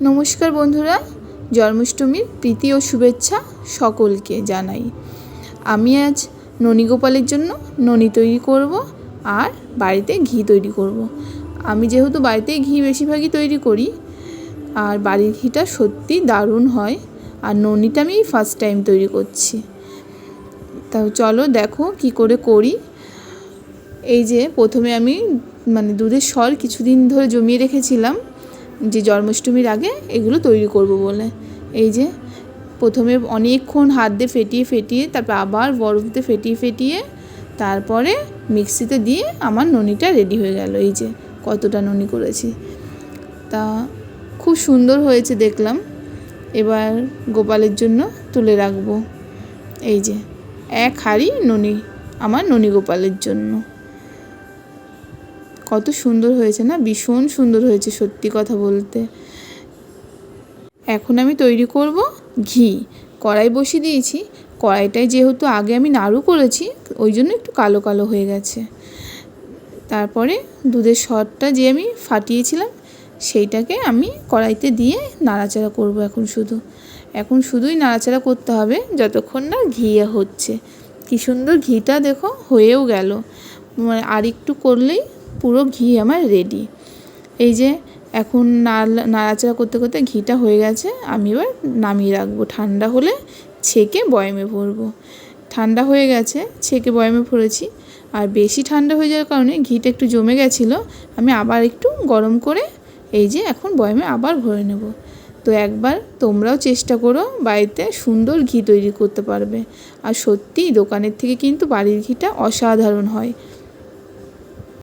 নমস্কার বন্ধুরা, জন্মাষ্টমীর প্রীতি ও শুভেচ্ছা সকলকে জানাই। আমি আজ ননী গোপালের জন্য ননী তৈরি করব আর বাড়িতে ঘি তৈরি করব। আমি যেহেতু বাড়িতেই ঘি বেশিরভাগই তৈরি করি আর বাড়ির ঘিটা সত্যি দারুণ হয়। আর ননীটা আমি ফার্স্ট টাইম তৈরি করছি। তাও চলো দেখো কি করে করি। এই যে প্রথমে আমি দুধের সর কিছুদিন ধরে জমিয়ে রেখেছিলাম যে জন্মাষ্টমীর আগে এগুলো তৈরি করব বলে। এই যে প্রথমে অনেকক্ষণ হাত দিয়ে ফেটিয়ে তারপর আবার বরফ দিয়ে ফেটিয়ে তারপরে মিক্সিতে দিয়ে আমার ননীটা রেডি হয়ে গেল। এই যে কতটা ননী করেছি, তা খুব সুন্দর হয়েছে দেখলাম। এবার গোপালের জন্য তুলে রাখবো। এই যে এক হাঁড়ি ননী আমার ননী গোপালের জন্য। কত সুন্দর হয়েছে না, ভীষণ সুন্দর হয়েছে সত্যি কথা বলতে। এখন আমি তৈরি করব ঘি। কড়াই বসিয়ে দিয়েছি। কড়াইটায় যেহেতু আগে আমি নাড়ু করেছি ওই জন্য একটু কালো কালো হয়ে গেছে। তারপরে দুধের সরটা যে আমি ফাটিয়েছিলাম সেইটাকে আমি কড়াইতে দিয়ে নাড়াচাড়া করব। এখন শুধুই নাড়াচাড়া করতে হবে যতক্ষণ না ঘি হচ্ছে। কি সুন্দর ঘিটা দেখো হয়েও গেল, আর একটু করলেই পুরো ঘি আমার রেডি। এই যে এখন নাড়াচাড়া করতে করতে ঘিটা হয়ে গেছে। আমি এবার নামিয়ে রাখবো, ঠান্ডা হলে ছেঁকে বয়ামে ভরবো। ঠান্ডা হয়ে গেছে, ছেঁকে বয়ামে ভরেছি। আর বেশি ঠান্ডা হয়ে যাওয়ার কারণে ঘিটা একটু জমে গেছিলো, আমি আবার একটু গরম করে এই যে এখন বয়ামে আবার ভরে নেব। তো একবার তোমরাও চেষ্টা করো, বাড়িতে সুন্দর ঘি তৈরি করতে পারবে। আর সত্যিই দোকানের থেকে কিন্তু বাড়ির ঘিটা অসাধারণ হয়।